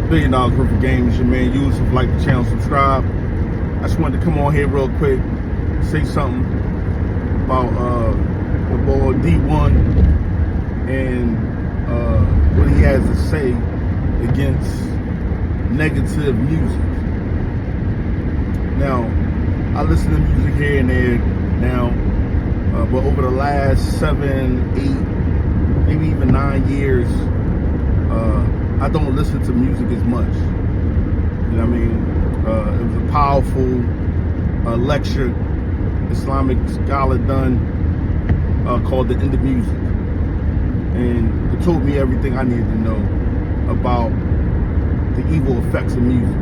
$1 billion worth of games. Your man Yusuf. Like the channel, subscribe. I just wanted to come on here real quick, say something about the ball D1 and what he has to say against negative music. Now, I listen to music here and there now, but over the last 7, 8, maybe even 9 years, I don't listen to music as much. You know what I mean? It was a powerful lecture Islamic scholar done called The End of Music. And it told me everything I needed to know about the evil effects of music.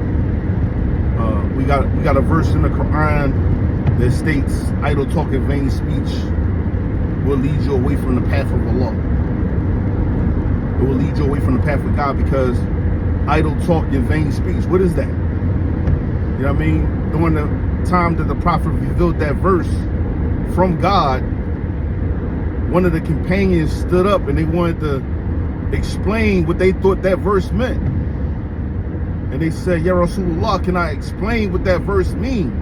We got a verse in the Quran that states, idle talk and vain speech will lead you away from the path of Allah. It will lead you away from the path of God, because idle talk and vain speech, what is that? You know what I mean? During the time that the prophet revealed that verse from God, one of the companions stood up and they wanted to explain what they thought that verse meant. And they said, Ya Rasulullah, can I explain what that verse means?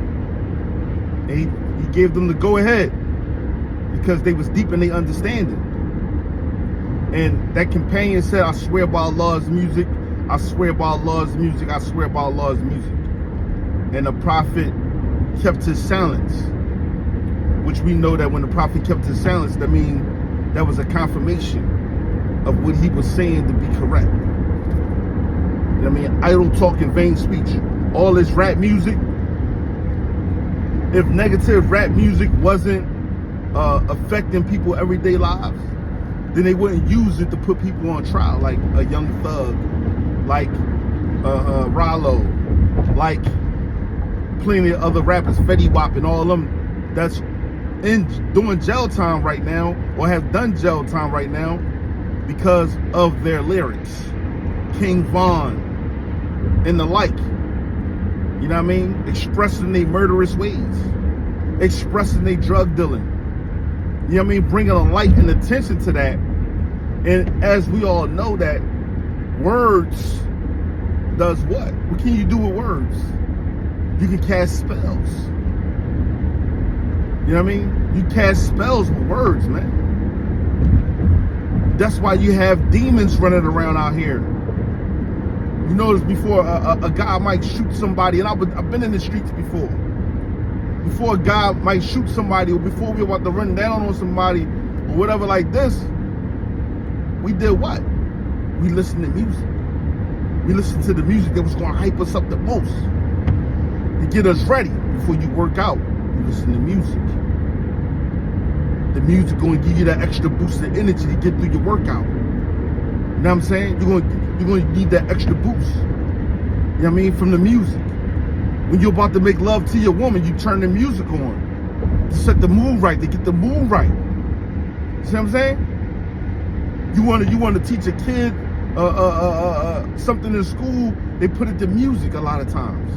And he gave them the go ahead, because they was deep in their understanding. And that companion said, I swear by Allah's music, I swear by Allah's music, I swear by Allah's music. And the prophet kept his silence, which we know that when the prophet kept his silence, that means that was a confirmation of what he was saying to be correct. You know what I mean? Idle talk and vain speech. All this rap music, if negative rap music wasn't affecting people's everyday lives, then they wouldn't use it to put people on trial, like a Young Thug, like Rallo, like plenty of other rappers, Fetty Wap and all of them that's doing jail time right now, or have done jail time right now because of their lyrics. King Von and the like. You know what I mean? Expressing their murderous ways, expressing their drug dealing. You know what I mean? Bringing a light and attention to that. And as we all know, that words does what? What can you do with words? You can cast spells. You know what I mean? You cast spells with words, man. That's why you have demons running around out here. You notice before a guy might shoot somebody, and I've been in the streets before. Before a guy might shoot somebody, or before we were about to run down on somebody, or whatever like this, we did what? We listened to music. We listened to the music that was going to hype us up the most, to get us ready before you work out. You listen to music. The music going to give you that extra boost of energy to get through your workout. You know what I'm saying? You're going to need that extra boost. You know what I mean? From the music. When you're about to make love to your woman, you turn the music on to set the mood right, to get the mood right. You see what I'm saying? You want to teach a kid something in school, they put it to music a lot of times.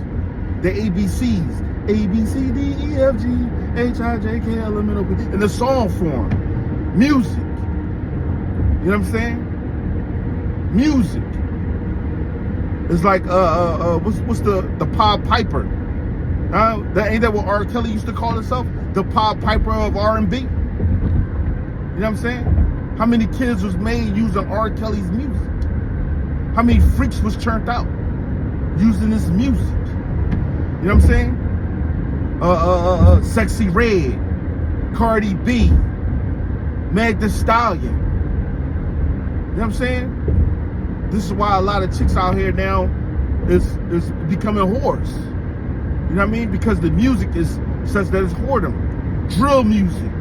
The ABCs. A, B, C, D, E, F, G, H, I, J, K, L, M, N, O, P. In the song form. Music. You know what I'm saying? Music. It's like what's the Pied Piper? Ain't that what R. Kelly used to call himself? The Pied Piper of R&B. You know what I'm saying? How many kids was made using R. Kelly's music? How many freaks was turned out using this music? You know what I'm saying? Sexy Red, Cardi B, Meg Thee Stallion. You know what I'm saying? This is why a lot of chicks out here now is becoming whores. You know what I mean? Because the music is such that it's whoredom. Drill music.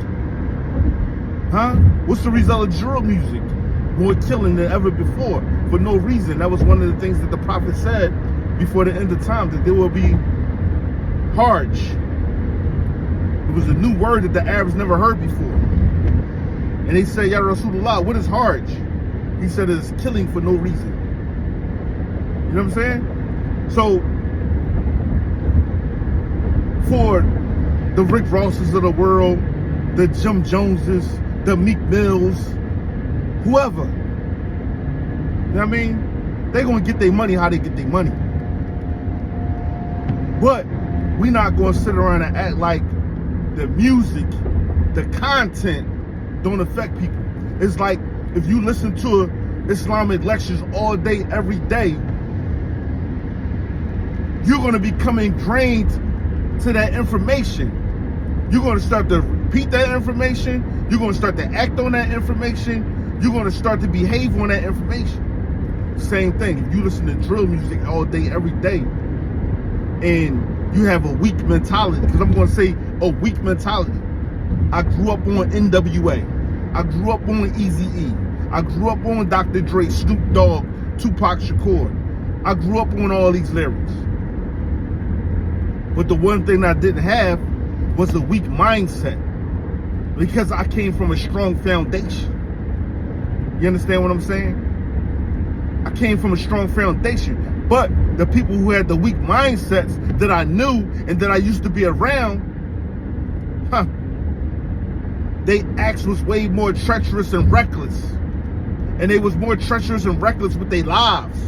Huh? What's the result of drill music? More killing than ever before, for no reason. That was one of the things that the prophet said before the end of time, that there will be Harj. It was a new word that the Arabs never heard before. And they said, Ya Rasulullah, what is Harj? He said it's killing for no reason. You know what I'm saying? So, for the Rick Rosses of the world, the Jim Joneses, the Meek Mills, whoever, you know what I mean? They're going to get their money how they get their money. But we not going to sit around and act like the music, the content don't affect people. It's like if you listen to Islamic lectures all day, every day, you're going to become ingrained to that information. You're going to start to repeat that information. You're going to start to act on that information. You're going to start to behave on that information. Same thing. If you listen to drill music all day, every day, and you have a weak mentality, because I'm going to say a weak mentality. I grew up on NWA. I grew up on Eazy-E. I grew up on Dr. Dre, Snoop Dogg, Tupac Shakur. I grew up on all these lyrics. But the one thing I didn't have was a weak mindset, because I came from a strong foundation. You understand what I'm saying? I came from a strong foundation. But the people who had the weak mindsets that I knew and that I used to be around, they acts was way more treacherous and reckless. And they was more treacherous and reckless with their lives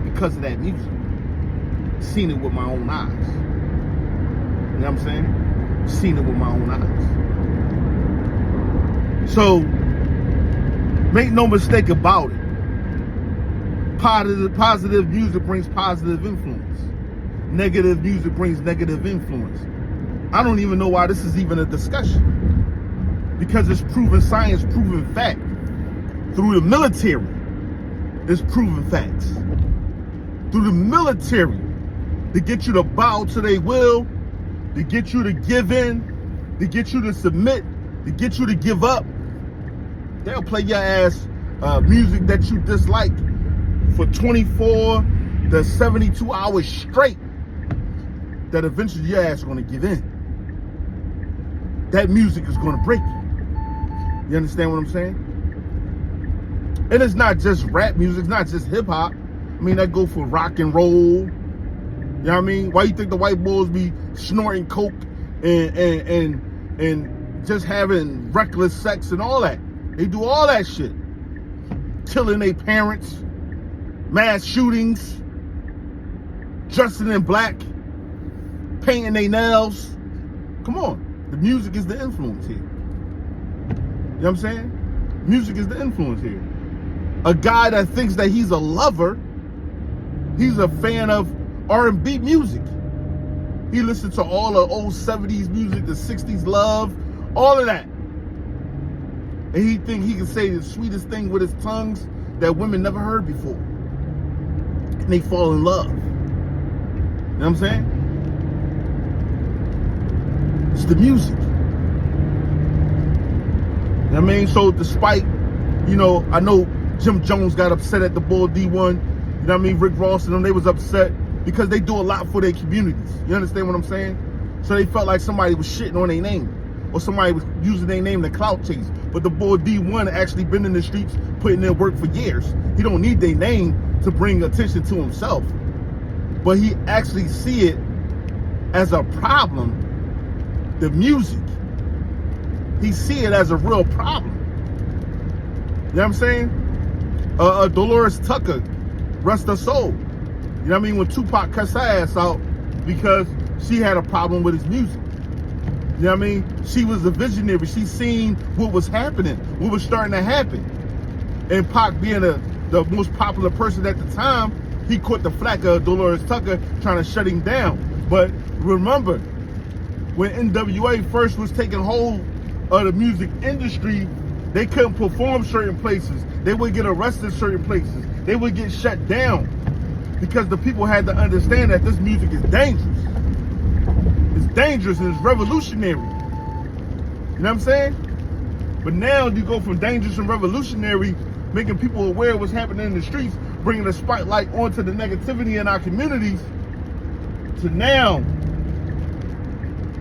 because of that music. Seen it with my own eyes. You know what I'm saying? Seen it with my own eyes. So, make no mistake about it. Positive music brings positive influence. Negative music brings negative influence. I don't even know why this is even a discussion. Because it's proven science, proven fact. Through the military, it's proven facts. Through the military, to get you to bow to their will, to get you to give in, to get you to submit, to get you to give up. They'll play your ass music that you dislike for 24 to 72 hours straight, that eventually your ass is going to give in. That music is going to break you. You understand what I'm saying? And it's not just rap music, it's not just hip hop. I mean, that go for rock and roll. You know what I mean? Why you think the white boys be snorting coke and just having reckless sex and all that? They do all that shit. Killing their parents, mass shootings, dressing in black, painting their nails. Come on. The music is the influence here. You know what I'm saying? Music is the influence here. A guy that thinks that he's a lover, he's a fan of R&B music. He listens to all the old 70s music, the 60s love, all of that. And he thinks he can say the sweetest thing with his tongues that women never heard before. And they fall in love. You know what I'm saying? It's the music. You know what I mean? So despite, I know Jim Jones got upset at the Bull D1. You know what I mean? Rick Ross and them, they was upset because they do a lot for their communities. You understand what I'm saying? So they felt like somebody was shitting on their name, or somebody was using their name to clout chase. But the Bull D1 actually been in the streets putting in work for years. He don't need their name to bring attention to himself. But he actually see it as a problem, the music. He see it as a real problem. You know what I'm saying? Dolores Tucker, rest her soul. You know what I mean? When Tupac cussed her ass out because she had a problem with his music. You know what I mean? She was a visionary. She seen what was happening, what was starting to happen. And Pac being the most popular person at the time, he caught the flack of Dolores Tucker trying to shut him down. But remember, when NWA first was taking hold of the music industry, they couldn't perform certain places. They would get arrested certain places. They would get shut down because the people had to understand that this music is dangerous. It's dangerous and it's revolutionary. You know what I'm saying? But now you go from dangerous and revolutionary, making people aware of what's happening in the streets, bringing the spotlight onto the negativity in our communities, to now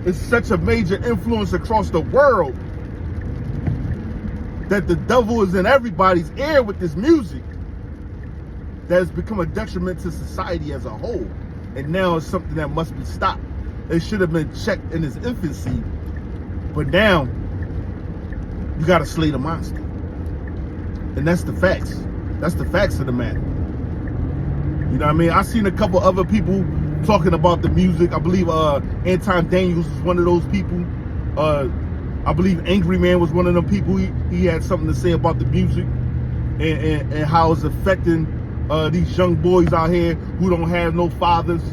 it's such a major influence across the world that the devil is in everybody's ear with this music, that has become a detriment to society as a whole. And now it's something that must be stopped. It should have been checked in its infancy, but now you gotta slay the monster. And that's the facts. That's the facts of the matter. You know what I mean? I seen a couple other people talking about the music. I believe Anton Daniels is one of those people. I believe Angry Man was one of them people. He had something to say about the music and how it's affecting these young boys out here who don't have no fathers.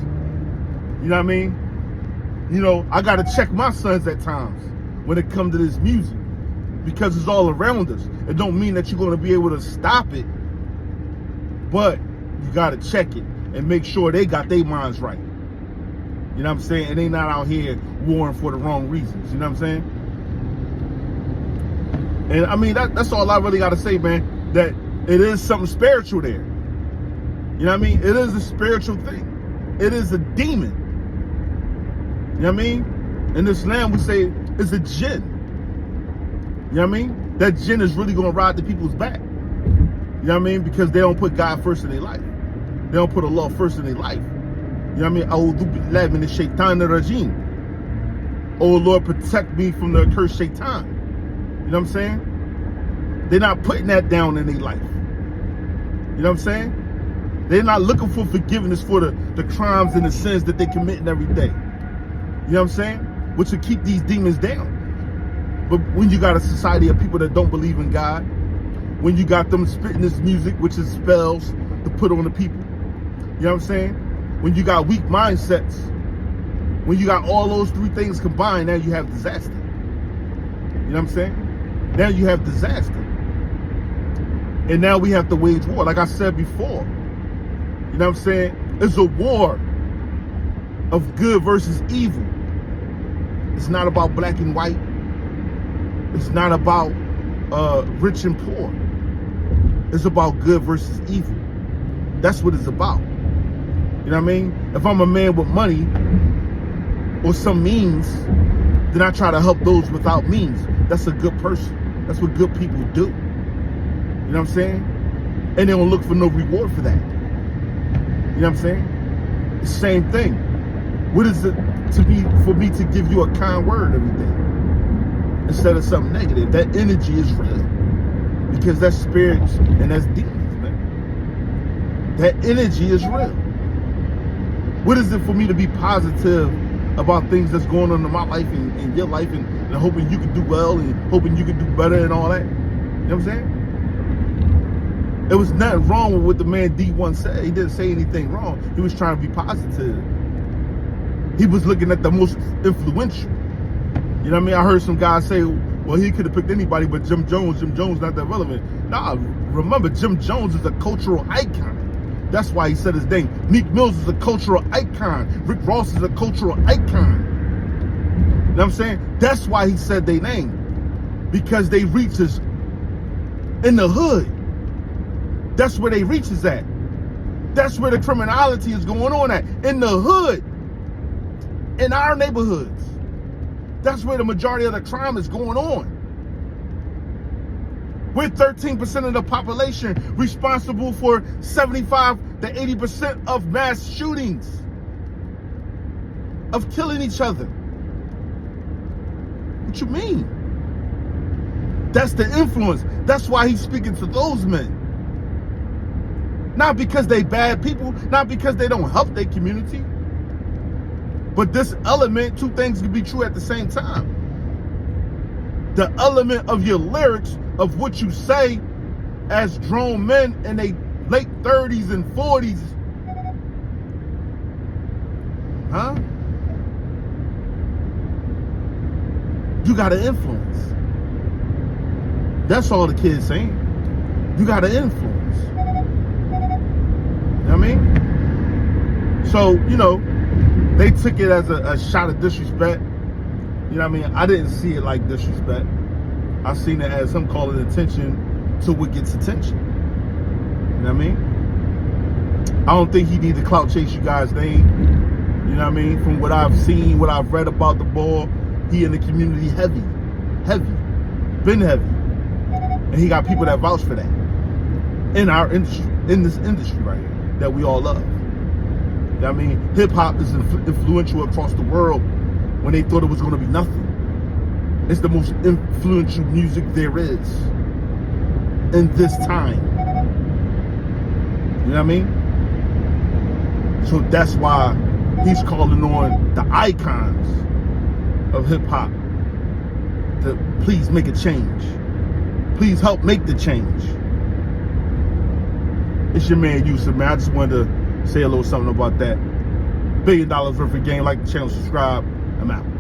You know what I mean? You know, I got to check my sons at times when it comes to this music because it's all around us. It don't mean that you're going to be able to stop it, but you got to check it and make sure they got their minds right. You know what I'm saying? And they not out here warring for the wrong reasons. You know what I'm saying? And I mean, that's all I really got to say, man, that it is something spiritual there. You know what I mean? It is a spiritual thing. It is a demon. You know what I mean? In Islam, we say it's a jinn. You know what I mean? That jinn is really going to ride the people's back. You know what I mean? Because they don't put God first in their life. They don't put Allah first in their life. You know what I mean? A'udhu billahi minash shaitanir rajim. Oh Lord, protect me from the accursed shaitan. You know what I'm saying? They're not putting that down in their life. You know what I'm saying? They're not looking for forgiveness for the crimes and the sins that they commit every day. You know what I'm saying? Which will keep these demons down. But when you got a society of people that don't believe in God, when you got them spitting this music, which is spells to put on the people, you know what I'm saying? When you got weak mindsets, when you got all those three things combined, now you have disaster. You know what I'm saying? Now you have disaster. And now we have to wage war. Like I said before, you know what I'm saying? It's a war of good versus evil. It's not about black and white. It's not about rich and poor. It's about good versus evil. That's what it's about. You know what I mean? If I'm a man with money or some means, then I try to help those without means. That's a good person. That's what good people do. You know what I'm saying? And they don't look for no reward for that. You know what I'm saying? The same thing. What is it for me to give you a kind word every day instead of something negative? That energy is real because that's spirits and that's demons, man. That energy is real. What is it for me to be positive about things that's going on in my life and your life and hoping you can do well and hoping you can do better and all that? You know what I'm saying? There was nothing wrong with what the man D1 said. He didn't say anything wrong. He was trying to be positive. He was looking at the most influential. You know what I mean? I heard some guys say, well, he could have picked anybody but Jim Jones. Jim Jones not that relevant. Nah, remember, Jim Jones is a cultural icon. That's why he said his name. Meek Mills is a cultural icon. Rick Ross is a cultural icon. You know what I'm saying? That's why he said their name. Because they reach us in the hood. That's where they reach us at. That's where the criminality is going on at. In the hood. In our neighborhoods. That's where the majority of the crime is going on. We're 13% of the population responsible for 75 to 80% of mass shootings, of killing each other. What you mean? That's the influence. That's why he's speaking to those men. Not because they bad people, not because they don't help their community. But this element, two things can be true at the same time. The element of your lyrics, of what you say as grown men in their late 30s and 40s. Huh? You got an influence. That's all the kids saying. You got an influence. You know what I mean? So, you know, they took it as a shot of disrespect. You know what I mean? I didn't see it like disrespect. I seen it as him calling attention to what gets attention. You know what I mean? I don't think he needs to clout chase you guys' name. You know what I mean? From what I've seen, what I've read about the ball, he in the community heavy. Been heavy. And he got people that vouch for that. In our industry, in this industry right here, that we all love. You know what I mean? Hip hop is influential across the world when they thought it was going to be nothing. It's the most influential music there is in this time. You know what I mean? So that's why he's calling on the icons of hip hop to please make a change. Please help make the change. It's your man Yusuf, man. I just wanted to say a little something about that. $1 billion worth of game. Like the channel, subscribe. I'm out.